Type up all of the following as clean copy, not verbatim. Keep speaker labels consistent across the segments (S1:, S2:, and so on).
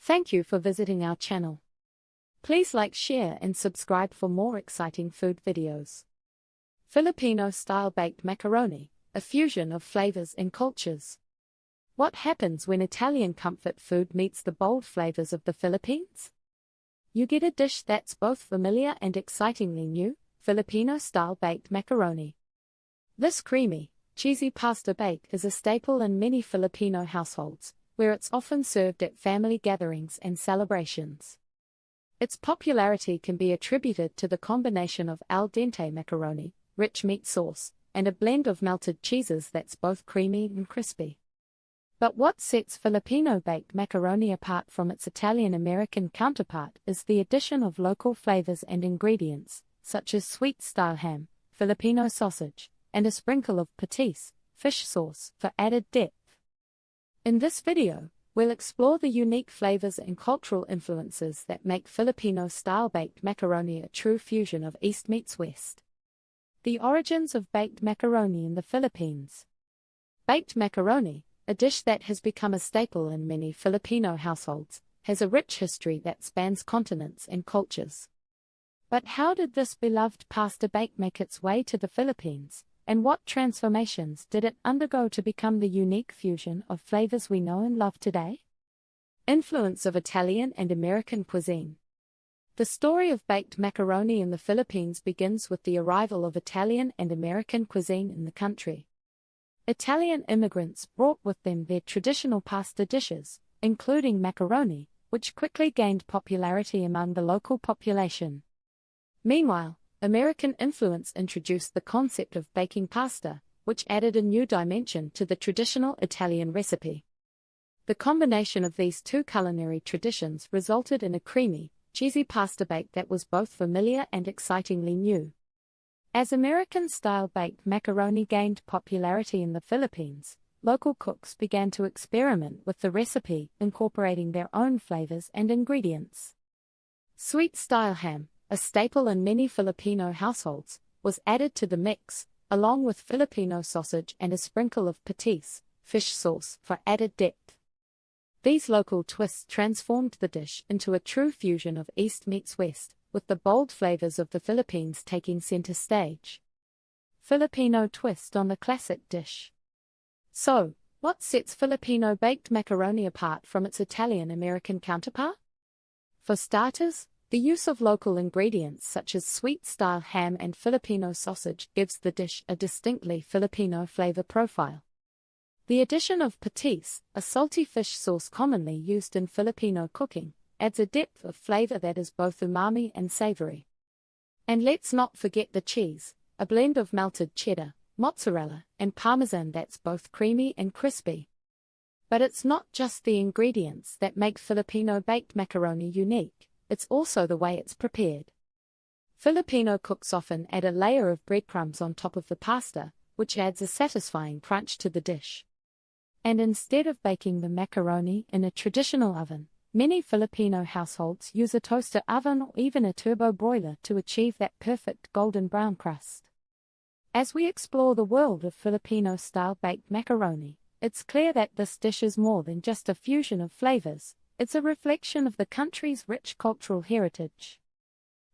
S1: Thank you for visiting our channel. Please like, share and subscribe for more exciting food videos. Filipino-style baked macaroni, a fusion of flavors and cultures. What happens when Italian comfort food meets the bold flavors of the Philippines? You get a dish that's both familiar and excitingly new, Filipino-style baked macaroni. This creamy, cheesy pasta bake is a staple in many Filipino households, where it's often served at family gatherings and celebrations. Its popularity can be attributed to the combination of al dente macaroni, rich meat sauce, and a blend of melted cheeses that's both creamy and crispy. But what sets Filipino baked macaroni apart from its Italian-American counterpart is the addition of local flavors and ingredients, such as sweet-style ham, Filipino sausage, and a sprinkle of patis, fish sauce, for added depth. In this video, we'll explore the unique flavors and cultural influences that make Filipino-style baked macaroni a true fusion of East meets West. The origins of baked macaroni in the Philippines. Baked macaroni, a dish that has become a staple in many Filipino households, has a rich history that spans continents and cultures. But how did this beloved pasta bake make its way to the Philippines? And what transformations did it undergo to become the unique fusion of flavors we know and love today? Influence of Italian and American cuisine. The story of baked macaroni in the Philippines begins with the arrival of Italian and American cuisine in the country. Italian immigrants brought with them their traditional pasta dishes, including macaroni, which quickly gained popularity among the local population. Meanwhile, American influence introduced the concept of baking pasta, which added a new dimension to the traditional Italian recipe. The combination of these two culinary traditions resulted in a creamy, cheesy pasta bake that was both familiar and excitingly new. As American-style baked macaroni gained popularity in the Philippines, local cooks began to experiment with the recipe, incorporating their own flavors and ingredients. Sweet-style ham, a staple in many Filipino households, was added to the mix, along with Filipino sausage and a sprinkle of patis, fish sauce, for added depth. These local twists transformed the dish into a true fusion of East meets West, with the bold flavors of the Philippines taking center stage. Filipino twist on the classic dish. So, what sets Filipino baked macaroni apart from its Italian-American counterpart? For starters, the use of local ingredients such as sweet-style ham and Filipino sausage gives the dish a distinctly Filipino flavor profile. The addition of patis, a salty fish sauce commonly used in Filipino cooking, adds a depth of flavor that is both umami and savory. And let's not forget the cheese, a blend of melted cheddar, mozzarella, and parmesan that's both creamy and crispy. But it's not just the ingredients that make Filipino baked macaroni unique. It's also the way it's prepared. Filipino cooks often add a layer of breadcrumbs on top of the pasta, which adds a satisfying crunch to the dish. And instead of baking the macaroni in a traditional oven, many Filipino households use a toaster oven or even a turbo broiler to achieve that perfect golden brown crust. As we explore the world of Filipino-style baked macaroni, it's clear that this dish is more than just a fusion of flavors. It's a reflection of the country's rich cultural heritage.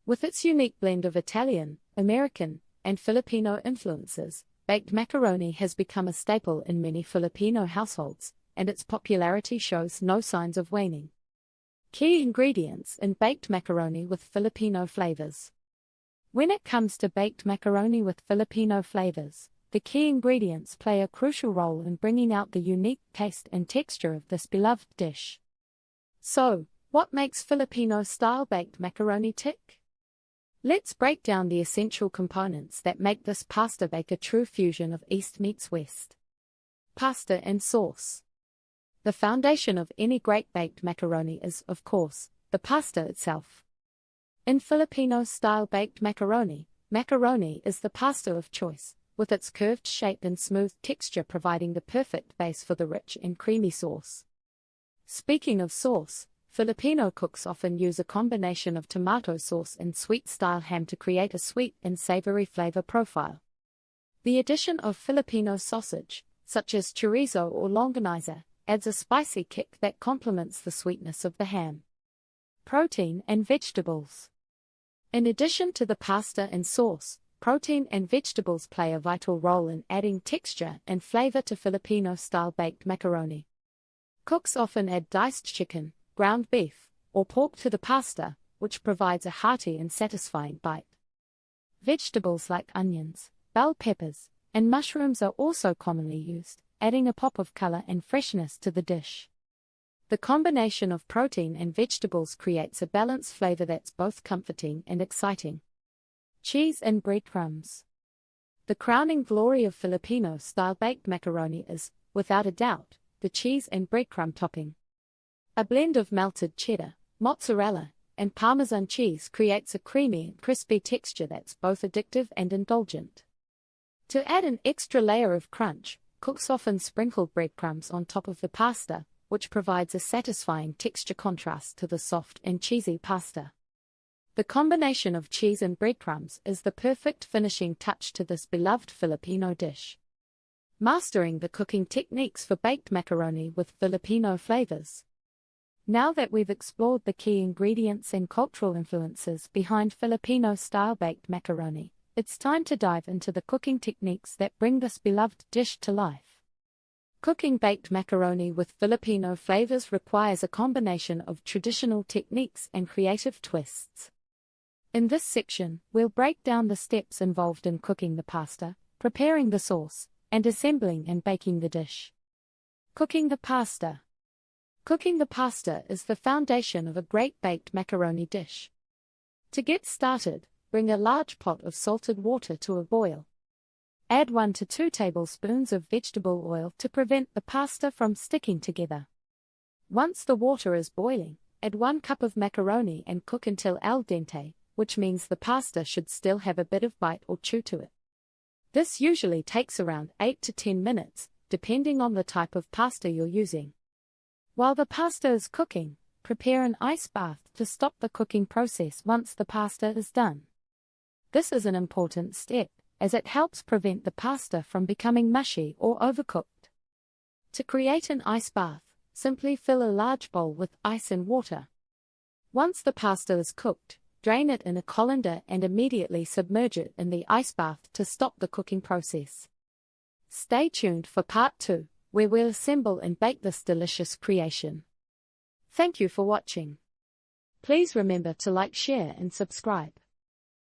S1: With its unique blend of Italian, American, and Filipino influences, baked macaroni has become a staple in many Filipino households, and its popularity shows no signs of waning. Key ingredients in baked macaroni with Filipino flavors. When it comes to baked macaroni with Filipino flavors, the key ingredients play a crucial role in bringing out the unique taste and texture of this beloved dish. So, what makes Filipino-style baked macaroni tick? Let's break down the essential components that make this pasta bake a true fusion of East meets West. Pasta and sauce. The foundation of any great baked macaroni is, of course, the pasta itself. In Filipino-style baked macaroni, macaroni is the pasta of choice, with its curved shape and smooth texture providing the perfect base for the rich and creamy sauce. Speaking of sauce, Filipino cooks often use a combination of tomato sauce and sweet-style ham to create a sweet and savory flavor profile. The addition of Filipino sausage, such as chorizo or longaniza, adds a spicy kick that complements the sweetness of the ham. Protein and vegetables. In addition to the pasta and sauce, protein and vegetables play a vital role in adding texture and flavor to Filipino-style baked macaroni. Cooks often add diced chicken, ground beef, or pork to the pasta, which provides a hearty and satisfying bite. Vegetables like onions, bell peppers, and mushrooms are also commonly used, adding a pop of color and freshness to the dish. The combination of protein and vegetables creates a balanced flavor that's both comforting and exciting. Cheese and breadcrumbs. The crowning glory of Filipino-style baked macaroni is, without a doubt, the cheese and breadcrumb topping. A blend of melted cheddar, mozzarella, and Parmesan cheese creates a creamy and crispy texture that's both addictive and indulgent. To add an extra layer of crunch, cooks often sprinkle breadcrumbs on top of the pasta, which provides a satisfying texture contrast to the soft and cheesy pasta. The combination of cheese and breadcrumbs is the perfect finishing touch to this beloved Filipino dish. Mastering the cooking techniques for baked macaroni with Filipino flavors. Now that we've explored the key ingredients and cultural influences behind Filipino-style baked macaroni, it's time to dive into the cooking techniques that bring this beloved dish to life. Cooking baked macaroni with Filipino flavors requires a combination of traditional techniques and creative twists. In this section, we'll break down the steps involved in cooking the pasta, preparing the sauce, and assembling and baking the dish. Cooking the pasta. Cooking the pasta is the foundation of a great baked macaroni dish. To get started, bring a large pot of salted water to a boil. Add 1 to 2 tablespoons of vegetable oil to prevent the pasta from sticking together. Once the water is boiling, add 1 cup of macaroni and cook until al dente, which means the pasta should still have a bit of bite or chew to it. This usually takes around 8 to 10 minutes, depending on the type of pasta you're using. While the pasta is cooking, prepare an ice bath to stop the cooking process once the pasta is done. This is an important step, as it helps prevent the pasta from becoming mushy or overcooked. To create an ice bath, simply fill a large bowl with ice and water. Once the pasta is cooked, drain it in a colander and immediately submerge it in the ice bath to stop the cooking process. Stay tuned for part 2, where we'll assemble and bake this delicious creation. Thank you for watching. Please remember to like, share, and subscribe.